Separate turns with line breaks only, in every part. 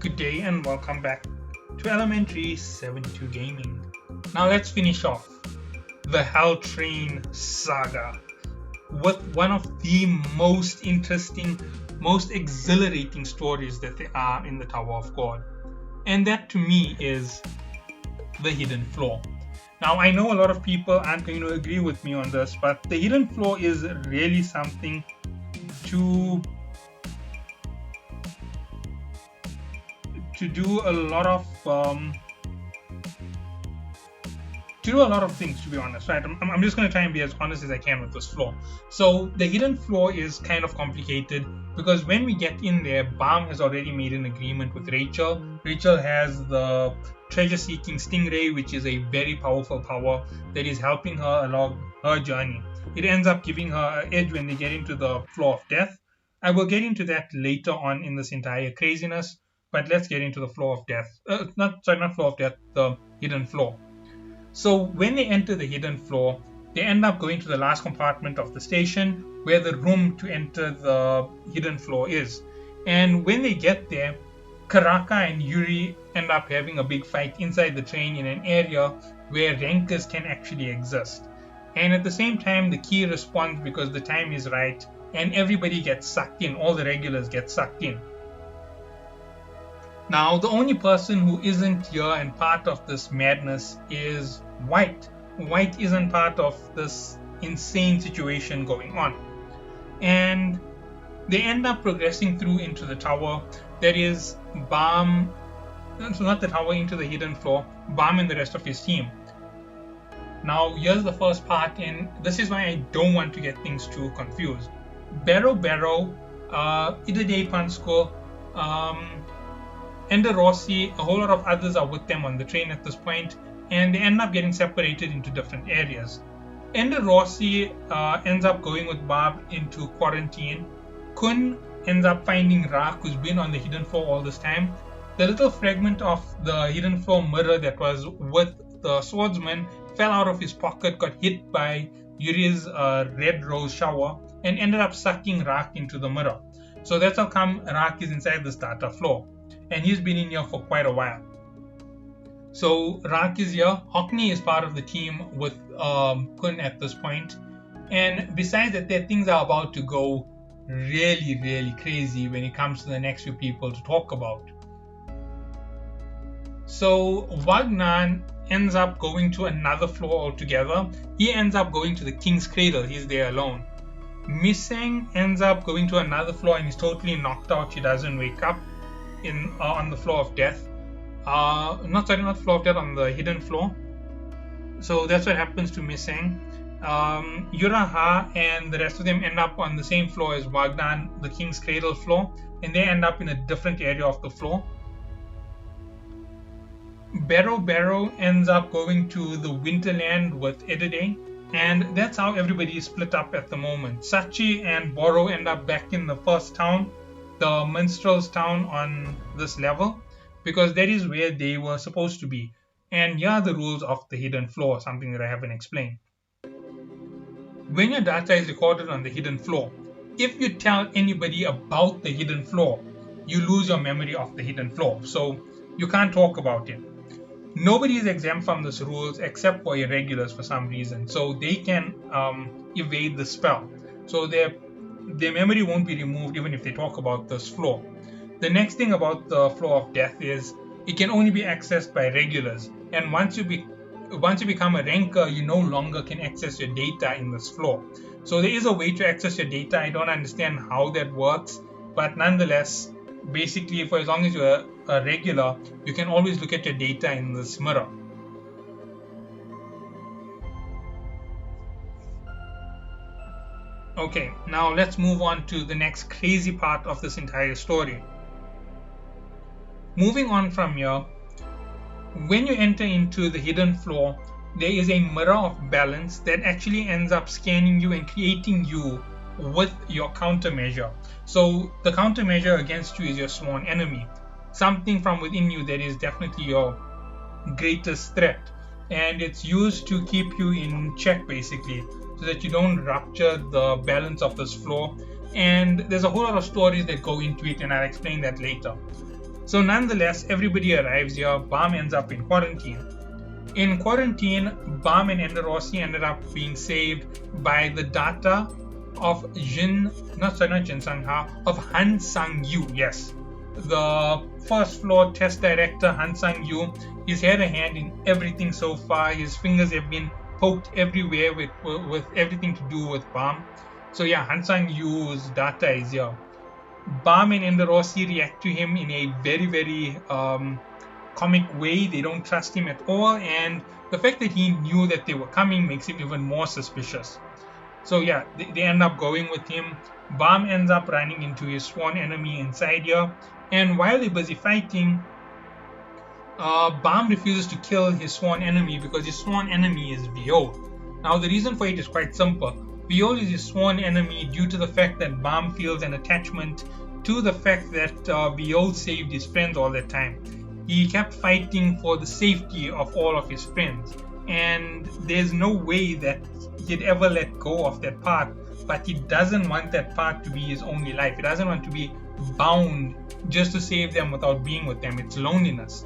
Good day and welcome back to Elementary 72 Gaming. Now let's finish off the Hell Train saga with one of the most interesting, most exhilarating stories that there are in the Tower of God. And that to me is the Hidden Floor. Now I know a lot of people aren't going to agree with me on this, but the Hidden Floor is really something to do a lot of things, to be honest, right? I'm just going to try and be as honest as I can with this floor. So the Hidden Floor is kind of complicated because when we get in there, Balm has already made an agreement with Rachel. Rachel has the treasure-seeking Stingray, which is a very powerful power that is helping her along her journey. It ends up giving her an edge when they get into the Floor of Death. I will get into that later on in this entire craziness, but let's get into the Floor of Death. Not Floor of Death, the Hidden Floor. So when they enter the Hidden Floor, they end up going to the last compartment of the station where the room to enter the Hidden Floor is. And when they get there, Karaka and Yuri end up having a big fight inside the train in an area where rankers can actually exist. And at the same time, the key responds because the time is right and everybody gets sucked in, all the regulars get sucked in. Now, the only person who isn't here and part of this madness is White. White isn't part of this insane situation going on. And they end up progressing through into the tower. That is Balm, so not the tower, into the Hidden Floor, Balm and the rest of his team. Now, here's the first part, and this is why I don't want to get things too confused. Barrow, Idade Pansko, Ender Rossi, a whole lot of others are with them on the train at this point, and they end up getting separated into different areas. Ender Rossi ends up going with Barb into quarantine. Kun ends up finding Rak, who's been on the Hidden Floor all this time. The little fragment of the Hidden Floor mirror that was with the swordsman fell out of his pocket, got hit by Yuri's red rose shower, and ended up sucking Rak into the mirror. So that's how come Rak is inside the starter floor. And he's been in here for quite a while. So Rak is here. Hockney is part of the team with Kun at this point. And besides that, things are about to go really, really crazy when it comes to the next few people to talk about. So Wagnan ends up going to another floor altogether. He ends up going to the King's Cradle. He's there alone. Miseng ends up going to another floor and he's totally knocked out. She doesn't wake up on the Floor of Death. Not Floor of Death, on the Hidden Floor. So that's what happens to Miseng. Yuraha and the rest of them end up on the same floor as Wagnan, the King's Cradle floor, and they end up in a different area of the floor. Barrow ends up going to the Winterland with Edade, and that's how everybody is split up at the moment. Sachi and Boro end up back in the first town, the minstrel's town on this level, because that is where they were supposed to be. And here are the rules of the Hidden Floor, something that I haven't explained. When your data is recorded on the Hidden Floor, if you tell anybody about the Hidden Floor, you lose your memory of the Hidden Floor, so you can't talk about it. Nobody is exempt from these rules except for irregulars for some reason, so they can evade the spell. So their memory won't be removed even if they talk about this floor. The next thing about the Floor of Death is it can only be accessed by regulars, and once you become a ranker, you no longer can access your data in this floor. So there is a way to access your data. I don't understand how that works, but nonetheless, basically, for as long as you're a regular, you can always look at your data in this mirror. Okay, now let's move on to the next crazy part of this entire story. Moving on from here, when you enter into the Hidden Floor, there is a mirror of balance that actually ends up scanning you and creating you with your countermeasure. So the countermeasure against you is your sworn enemy, something from within you that is definitely your greatest threat, and it's used to keep you in check basically, so that you don't rupture the balance of this floor. And there's a whole lot of stories that go into it, and I'll explain that later. So nonetheless, everybody arrives here. Bam ends up in quarantine. In quarantine, Bam and Enderossi ended up being saved by the data of Han Sang-yu. Yes, the first floor test director Han Sang-yu. He's had a hand in everything so far. His fingers have been poked everywhere with everything to do with Bam. So yeah, Han Sang-yu's data is here. Bam and Enderossi react to him in a very, very comic way. They don't trust him at all, and the fact that he knew that they were coming makes him even more suspicious. So yeah, they end up going with him. Bam ends up running into his sworn enemy inside here, and while they're busy fighting, Bam refuses to kill his sworn enemy because his sworn enemy is Viol. Now the reason for it is quite simple. Viol is his sworn enemy due to the fact that Bam feels an attachment to the fact that Viol saved his friends all that time. He kept fighting for the safety of all of his friends, and there's no way that he'd ever let go of that part, but he doesn't want that part to be his only life. He doesn't want to be bound just to save them without being with them. It's loneliness.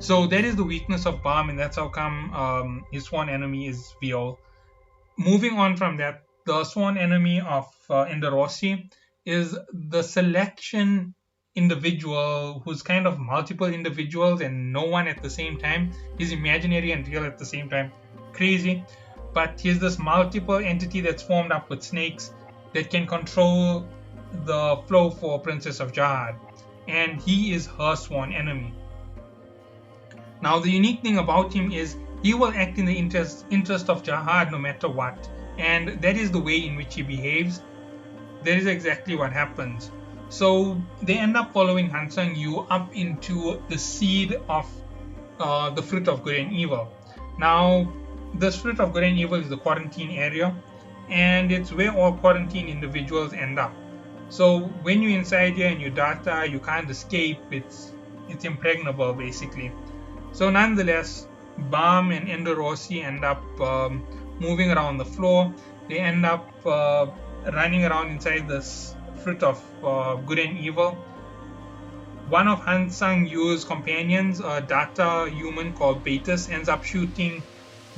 So that is the weakness of Bam, and that's how come his sworn enemy is Viol. Moving on from that, the sworn enemy of Enderossi is the selection individual who's kind of multiple individuals and no one at the same time. He's imaginary and real at the same time. Crazy. But he's this multiple entity that's formed up with snakes that can control the flow for Princess of Jahad. And he is her sworn enemy. Now the unique thing about him is he will act in the interest of Jahad no matter what. And that is the way in which he behaves. That is exactly what happens. So they end up following Han Sang-yu up into the seed of the fruit of good and evil. Now, this fruit of good and evil is the quarantine area, and it's where all quarantine individuals end up. So when you're inside here and your data, you can't escape. It's impregnable basically. So nonetheless, Bam and Enderossi end up moving around the floor. They end up running around inside this fruit of good and evil. One of Han Sang-yu's companions, a data human called Betis, ends up shooting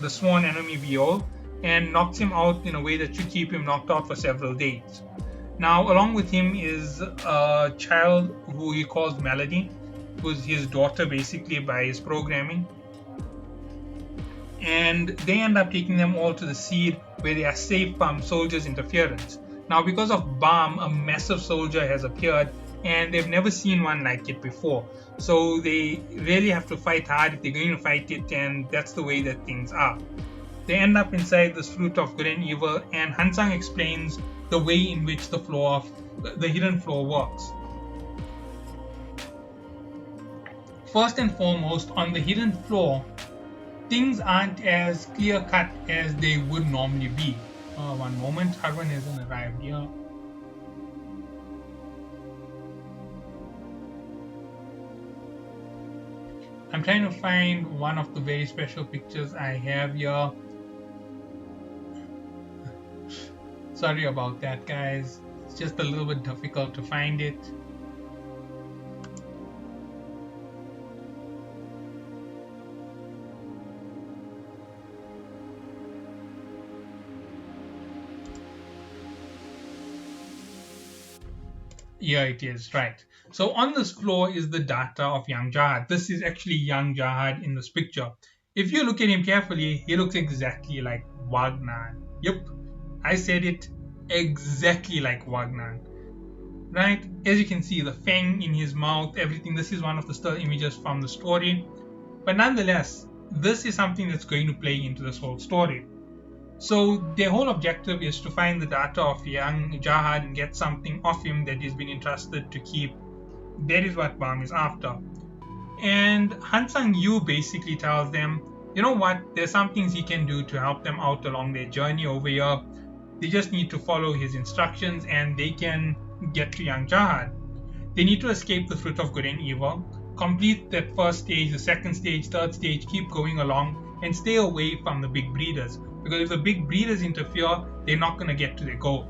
the sworn enemy Viol and knocks him out in a way that should keep him knocked out for several days. Now, along with him is a child who he calls Melody, who's his daughter basically by his programming. And they end up taking them all to the seed where they are safe from soldiers' interference. Now, because of Bam, a massive soldier has appeared, and they've never seen one like it before. So they really have to fight hard if they're going to fight it, and that's the way that things are. They end up inside this fruit of good and evil, and Han Sang explains the way in which the hidden floor works. First and foremost, on the hidden floor, things aren't as clear-cut as they would normally be. One moment, Harwan hasn't arrived here. I'm trying to find one of the very special pictures I have here. Sorry about that, guys. It's just a little bit difficult to find it. Here it is, right. So on this floor is the data of young Jahad. This is actually young Jahad in this picture. If you look at him carefully, he looks exactly like Wagner. Yep, I said it, exactly like Wagner. Right, as you can see, the fang in his mouth, everything. This is one of the still images from the story. But nonetheless, this is something that's going to play into this whole story. So their whole objective is to find the data of young Jahad and get something off him that he's been entrusted to keep. That is what Bam is after. And Han Sang-yu basically tells them, you know what, there's some things he can do to help them out along their journey over here. They just need to follow his instructions and they can get to young Jahad. They need to escape the fruit of good and evil, complete that first stage, the second stage, third stage, keep going along, and stay away from the big breeders. Because if the big breeders interfere, they're not going to get to their goal.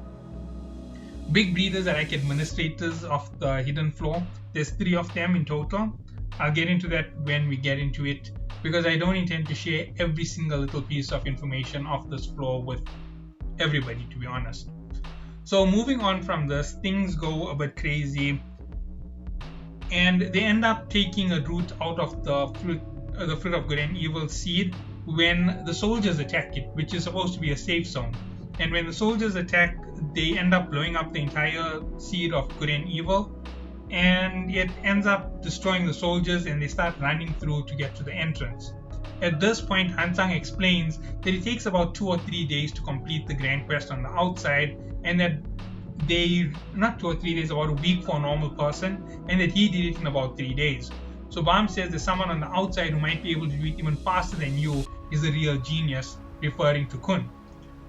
Big breeders are like administrators of the hidden floor. There's 3 of them in total. I'll get into that when we get into it, because I don't intend to share every single little piece of information of this floor with everybody, to be honest. So moving on from this, things go a bit crazy, and they end up taking a route out of the fruit of good and evil seed when the soldiers attack it, which is supposed to be a safe zone. And when the soldiers attack, they end up blowing up the entire seed of good and evil, and it ends up destroying the soldiers, and they start running through to get to the entrance. At this point, Hansang explains that it takes about 2 or 3 days to complete the grand quest on the outside, and that not 2 or 3 days, about a week for a normal person, and that he did it in about 3 days. So Bam says there's someone on the outside who might be able to do it even faster than you, is a real genius, referring to Kun.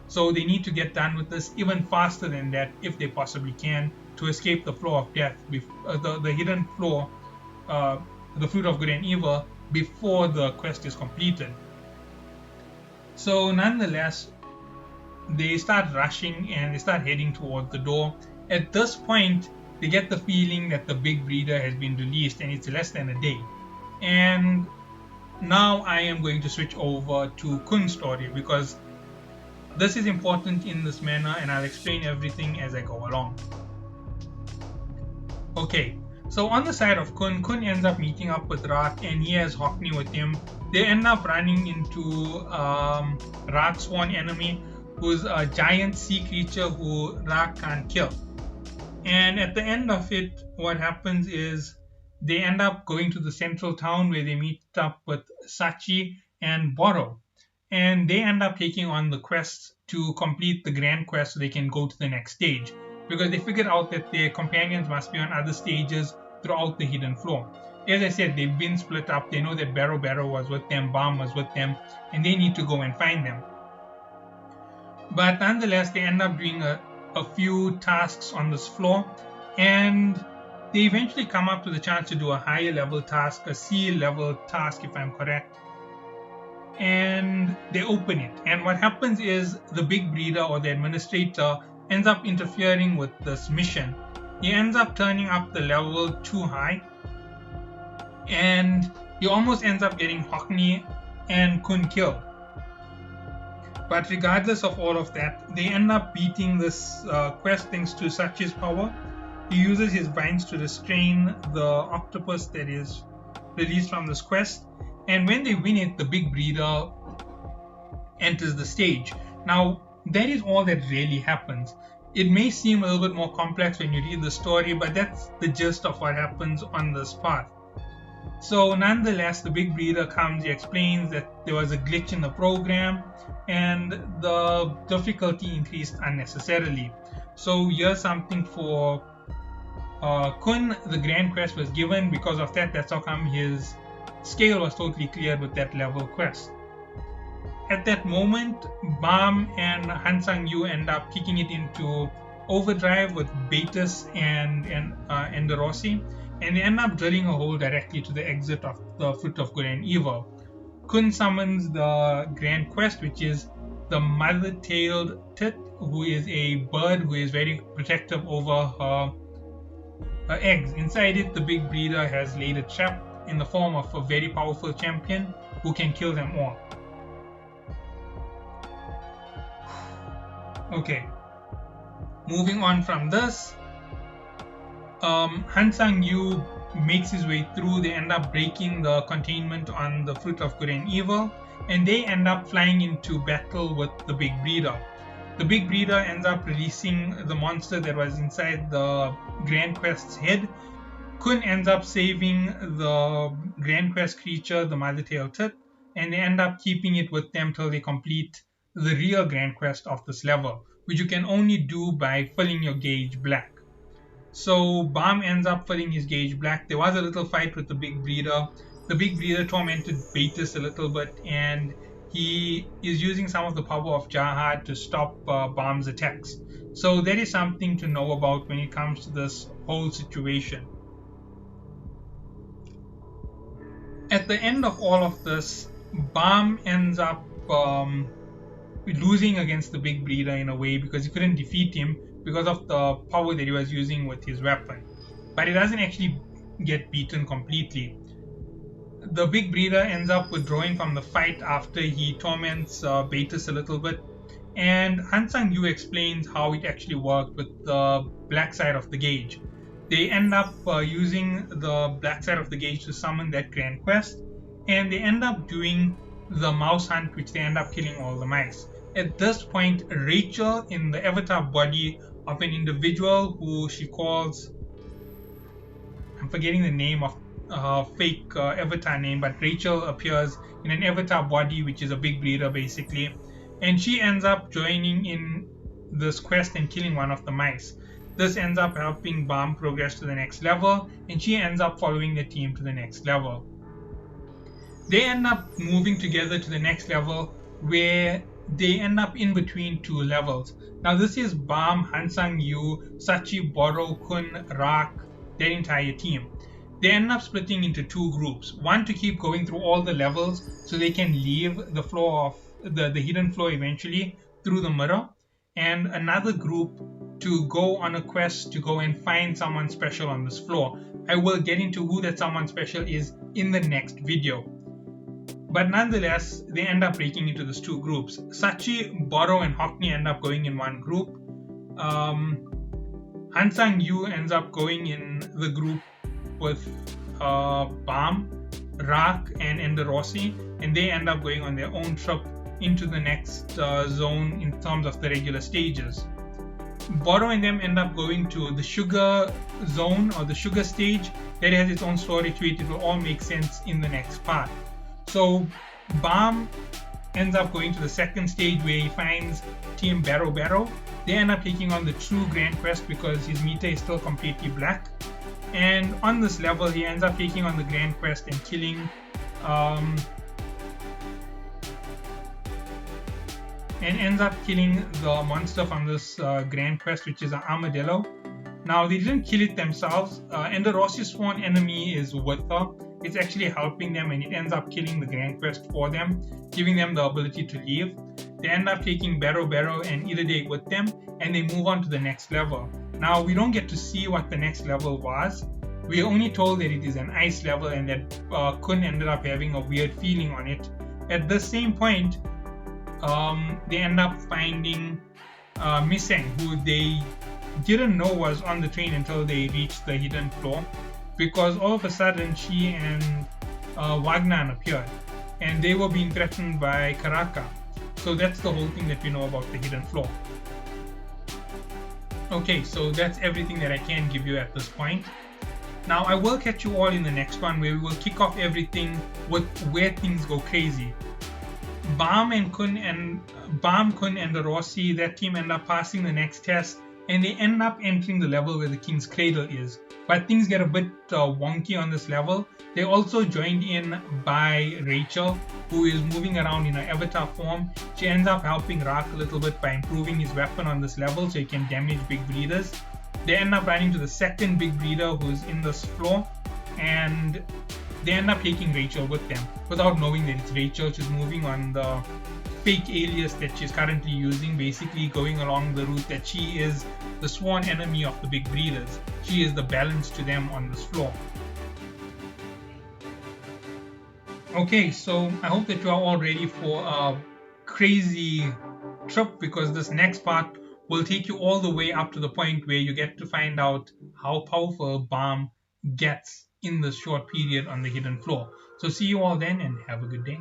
So they need to get done with this even faster than that if they possibly can, to escape the floor of death, the hidden floor, the fruit of good and evil, before the quest is completed. So nonetheless, they start rushing and they start heading towards the door. At this point, they get the feeling that the big breeder has been released, and it's less than a day. And now I am going to switch over to Kun's story, because this is important in this manner, and I'll explain everything as I go along. Okay, so on the side of Kun ends up meeting up with Raak, and he has Hockney with him. They end up running into Raak's sworn enemy, who's a giant sea creature who Raak can't kill. And at the end of it, what happens is they end up going to the central town where they meet up with Sachi and Boro. And they end up taking on the quest to complete the grand quest so they can go to the next stage, because they figured out that their companions must be on other stages throughout the hidden floor. As I said, they've been split up. They know that Barrow was with them, Bam was with them, and they need to go and find them. But nonetheless, they end up doing a few tasks on this floor, and they eventually come up with a chance to do a higher level task, a C level task if I'm correct, and they open it. And what happens is the big breeder, or the administrator, ends up interfering with this mission. He ends up turning up the level too high, and he almost ends up getting Hockney and Kun killed. But regardless of all of that, they end up beating this quest thanks to Sachi's power. He uses his vines to restrain the octopus that is released from this quest, and when they win it, the big breeder enters the stage. Now, that is all that really happens. It may seem a little bit more complex when you read the story, but that's the gist of what happens on this path. So nonetheless, the big breeder comes, he explains that there was a glitch in the program and the difficulty increased unnecessarily. So here's something for Kun. The grand quest was given. Because of that, that's how come his scale was totally cleared with that level quest. At that moment, Bam and Hansang Yu end up kicking it into overdrive with Betis and Enderossi, and they end up drilling a hole directly to the exit of the Fruit of Good and Evil. Kun summons the grand quest, which is the mother-tailed tit, who is a bird who is very protective over her eggs. Inside it, the big breeder has laid a trap in the form of a very powerful champion who can kill them all. Okay, moving on from this, Hansang Yu makes his way through. They end up breaking the containment on the Fruit of Good and Evil, and they end up flying into battle with the big breeder. The big breeder ends up releasing the monster that was inside the Grand Quest's head. Kun ends up saving the Grand Quest creature, the Mother-tail tit, and they end up keeping it with them till they complete the real Grand Quest of this level, which you can only do by filling your gauge black. So Bam ends up filling his gauge black. There was a little fight with the big breeder. The big breeder tormented Betis a little bit, and he is using some of the power of Jahad to stop Bam's attacks. So that is something to know about when it comes to this whole situation. At the end of all of this, Bam ends up losing against the big breeder in a way, because he couldn't defeat him, because of the power that he was using with his weapon. But he doesn't actually get beaten completely. The big breeder ends up withdrawing from the fight after he torments Beatus a little bit, and Han Sang-yu explains how it actually worked with the black side of the gauge. They end up using the black side of the gauge to summon that grand quest, and they end up doing the mouse hunt, which they end up killing all the mice. At this point, Rachel, in the avatar body of an individual who she calls, I'm forgetting the name of fake avatar name, but Rachel appears in an avatar body, which is a big breeder basically, and she ends up joining in this quest and killing one of the mice. This ends up helping Bam progress to the next level, and she ends up following the team to the next level. They end up moving together to the next level, where they end up in between two levels. Now this is Bam, Han Sang-yu, Sachi, Boro, Kun, Rak, their entire team. They end up splitting into two groups. One to keep going through all the levels so they can leave the floor of the hidden floor eventually through the mirror, and another group to go on a quest to go and find someone special on this floor. I will get into who that someone special is in the next video. But nonetheless, they end up breaking into these two groups. Sachi, Boro, and Hockney end up going in one group. Han Sang-yu ends up going in the group with Bam, Rak, and Enderossi, and they end up going on their own trip into the next zone in terms of the regular stages. Boro and them end up going to the sugar zone or the sugar stage that has its own story to it. It will all make sense in the next part. So Bam ends up going to the second stage where he finds Team Barrow Barrow. They end up taking on the true Grand Quest because his meter is still completely black. And on this level, he ends up taking on the Grand Quest and killing the monster from this Grand Quest, which is an armadillo. Now, they didn't kill it themselves. Enderossi's sworn enemy is with her. It's actually helping them, and it ends up killing the Grand Quest for them, giving them the ability to leave. They end up taking Barrow Barrow and Iriday with them, and they move on to the next level. Now, we don't get to see what the next level was. We are only told that it is an ice level and that Kun ended up having a weird feeling on it. At the same point, they end up finding Miseng, who they didn't know was on the train until they reached the hidden floor, because all of a sudden she and Wagner appeared, and they were being threatened by Karaka. So that's the whole thing that we know about the hidden floor. Okay, so that's everything that I can give you at this point. Now I will catch you all in the next one, where we will kick off everything with where things go crazy. Kun, and the Rossi, that team end up passing the next test, and they end up entering the level where the King's Cradle is. But things get a bit wonky on this level. They're also joined in by Rachel, who is moving around in her avatar form. She ends up helping Rak a little bit by improving his weapon on this level so he can damage big breeders. They end up running to the second big breeder who's in this floor, and they end up taking Rachel with them without knowing that it's Rachel. She's moving on the fake alias that she's currently using, basically going along the route that she is the sworn enemy of the big breeders. She is the balance to them on this floor. Okay, so I hope that you are all ready for a crazy trip, because this next part will take you all the way up to the point where you get to find out how powerful Bam gets in this short period on the hidden floor. So see you all then, and have a good day.